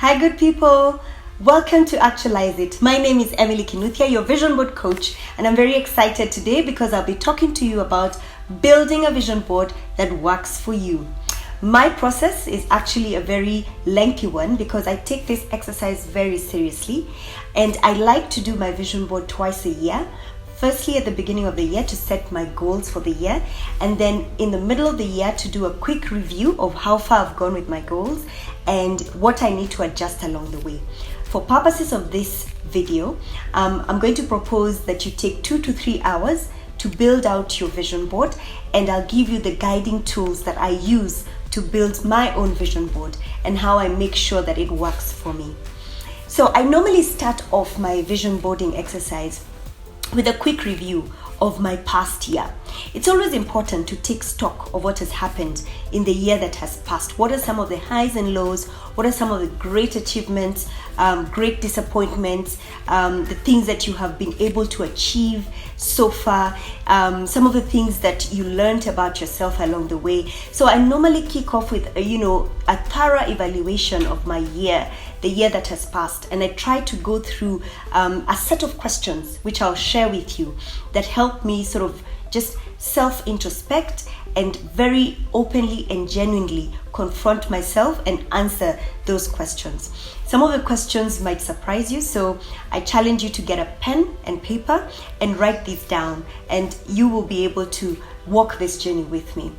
Hi, good people. Welcome to Actualeyezit. My name is Emily Kinuthia, your vision board coach, and I'm very excited today because I'll be talking to you about building a vision board that works for you. My process is actually a very lengthy one because I take this exercise very seriously, and I like to do my vision board twice a year. Firstly, at the beginning of the year to set my goals for the year, and then in the middle of the year to do a quick review of how far I've gone with my goals and what I need to adjust along the way. For purposes of this video, I'm going to propose that you take 2 to 3 hours to build out your vision board, and I'll give you the guiding tools that I use to build my own vision board and how I make sure that it works for me. So I normally start off my vision boarding exercise with a quick review of my past year. It's always important to take stock of what has happened in the year that has passed. What are some of the highs and lows? What are some of the great achievements, great disappointments, the things that you have been able to achieve so far, some of the things that you learned about yourself along the way. So I normally kick off with a thorough evaluation of my year, the year that has passed, and I try to go through a set of questions which I'll share with you that help me sort of just self-introspect and very openly and genuinely confront myself and answer those questions. Some of the questions might surprise you, so I challenge you to get a pen and paper and write these down, and you will be able to walk this journey with me.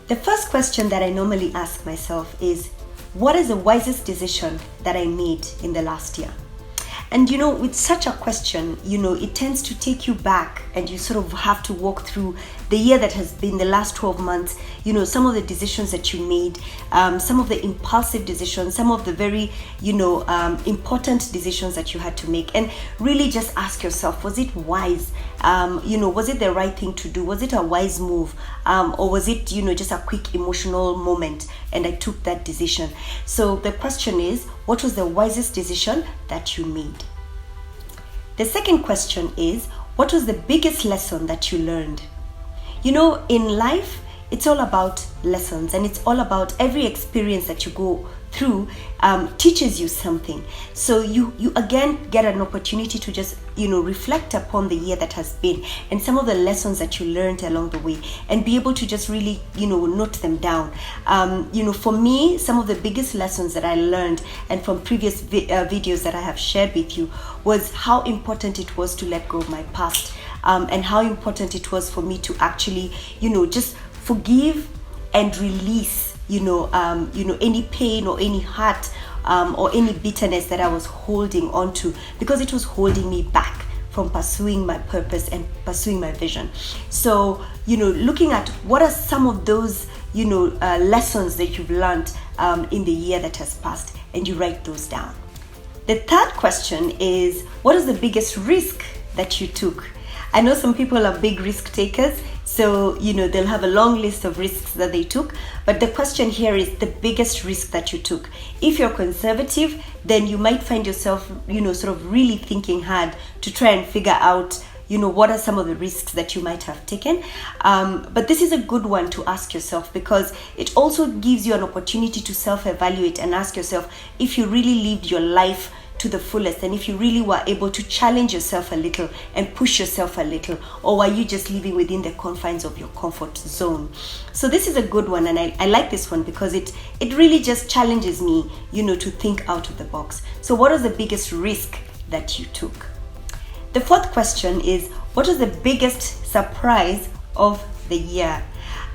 The first question that I normally ask myself is, what is the wisest decision that I made in the last year? And with such a question, it tends to take you back, and you sort of have to walk through the year that has been the last 12 months, some of the decisions that you made, some of the impulsive decisions, some of the very, important decisions that you had to make. And really just ask yourself, was it wise? Was it the right thing to do? Was it a wise move? Or was it, just a quick emotional moment and I took that decision? So the question is, what was the wisest decision that you made? The second question is, what was the biggest lesson that you learned? In life, it's all about lessons, and it's all about every experience that you go through teaches you something. So you again get an opportunity to just reflect upon the year that has been and some of the lessons that you learned along the way, and be able to just really note them down. For me, some of the biggest lessons that I learned, and from previous videos that I have shared with you, was how important it was to let go of my past, and how important it was for me to actually just forgive and release any pain or any hurt or any bitterness that I was holding on to, because it was holding me back from pursuing my purpose and pursuing my vision. So looking at what are some of those lessons that you've learned in the year that has passed, and you write those down. The third question is, what is the biggest risk that you took? I know some people are big risk takers, so they'll have a long list of risks that they took, but the question here is the biggest risk that you took. If you're conservative, then you might find yourself sort of really thinking hard to try and figure out what are some of the risks that you might have taken. But this is a good one to ask yourself, because it also gives you an opportunity to self-evaluate and ask yourself if you really lived your life to the fullest, and if you really were able to challenge yourself a little and push yourself a little, or were you just living within the confines of your comfort zone? So this is a good one, and I like this one because it really just challenges me to think out of the box. So what was the biggest risk that you took? The fourth question is, what was the biggest surprise of the year?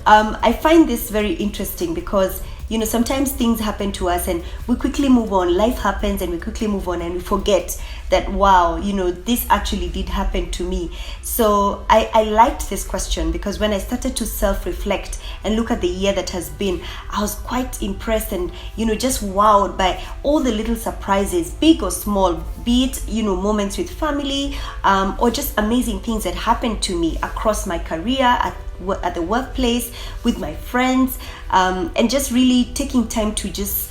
I find this very interesting because sometimes things happen to us and we quickly move on. Life happens and we quickly move on, and we forget that, wow, this actually did happen to me. So I liked this question because when I started to self-reflect and look at the year that has been, I was quite impressed and just wowed by all the little surprises, big or small, be it moments with family, or just amazing things that happened to me across my career, at the workplace, with my friends, and just really taking time to just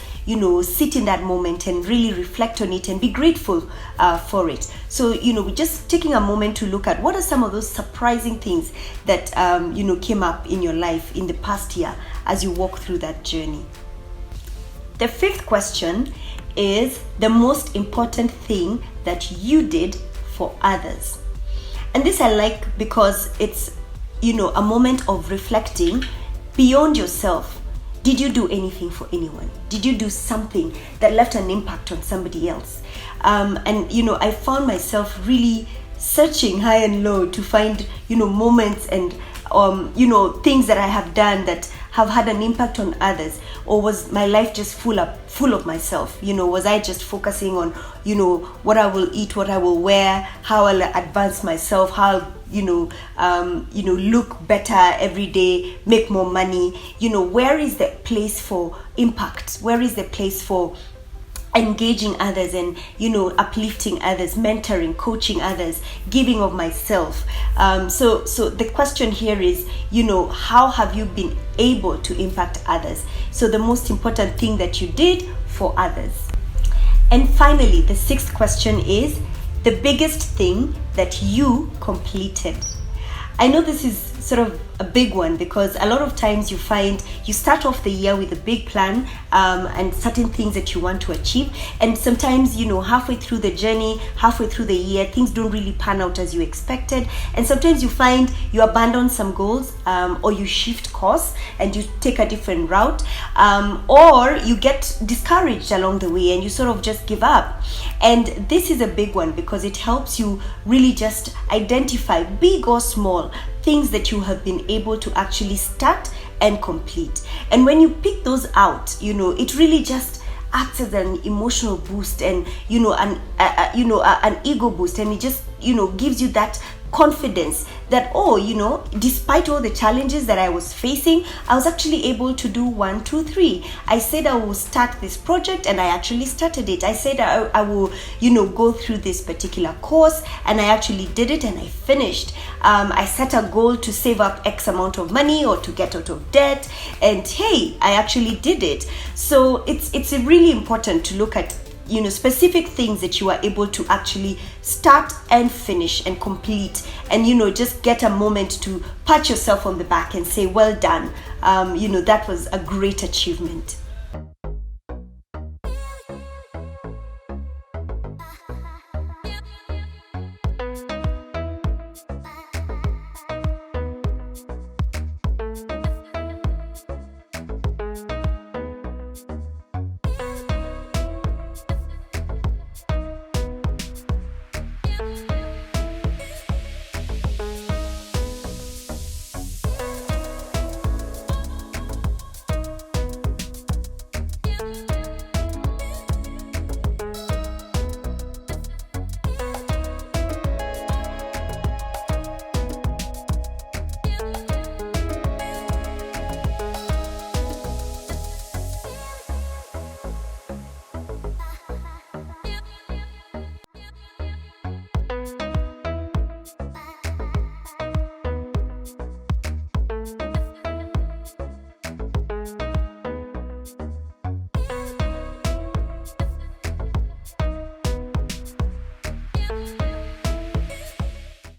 sit in that moment and really reflect on it and be grateful for it. So just taking a moment to look at what are some of those surprising things that came up in your life in the past year as you walk through that journey. The fifth question is the most important thing that you did for others. And this I like because it's, a moment of reflecting beyond yourself. Did you do anything for anyone? Did you do something that left an impact on somebody else? I found myself really searching high and low to find, moments and, things that I have done that have had an impact on others. Or was my life just full of myself? Was I just focusing on, what I will eat, what I will wear, how I'll advance myself, how look better every day, make more money? Where is the place for impact? Where is the place for engaging others and uplifting others, mentoring, coaching others, giving of myself? So the question here is, how have you been able to impact others? So the most important thing that you did for others. And finally, the sixth question is the biggest thing that you completed. I know this is sort of a big one because a lot of times you find you start off the year with a big plan and certain things that you want to achieve, and sometimes halfway through the journey, halfway through the year, things don't really pan out as you expected, and sometimes you find you abandon some goals or you shift course and you take a different route, or you get discouraged along the way and you sort of just give up. And this is a big one because it helps you really just identify, big or small, things that you have been able to actually start and complete. And when you pick those out, it really just acts as an emotional boost and an ego boost, and it just gives you that confidence that, despite all the challenges that I was facing, I was actually able to do 1, 2, 3. I said I will start this project and I actually started it. I said I will, go through this particular course and I actually did it and I finished. I set a goal to save up X amount of money or to get out of debt, and hey, I actually did it. So it's really important to look at specific things that you are able to actually start and finish and complete, and just get a moment to pat yourself on the back and say, well done, that was a great achievement.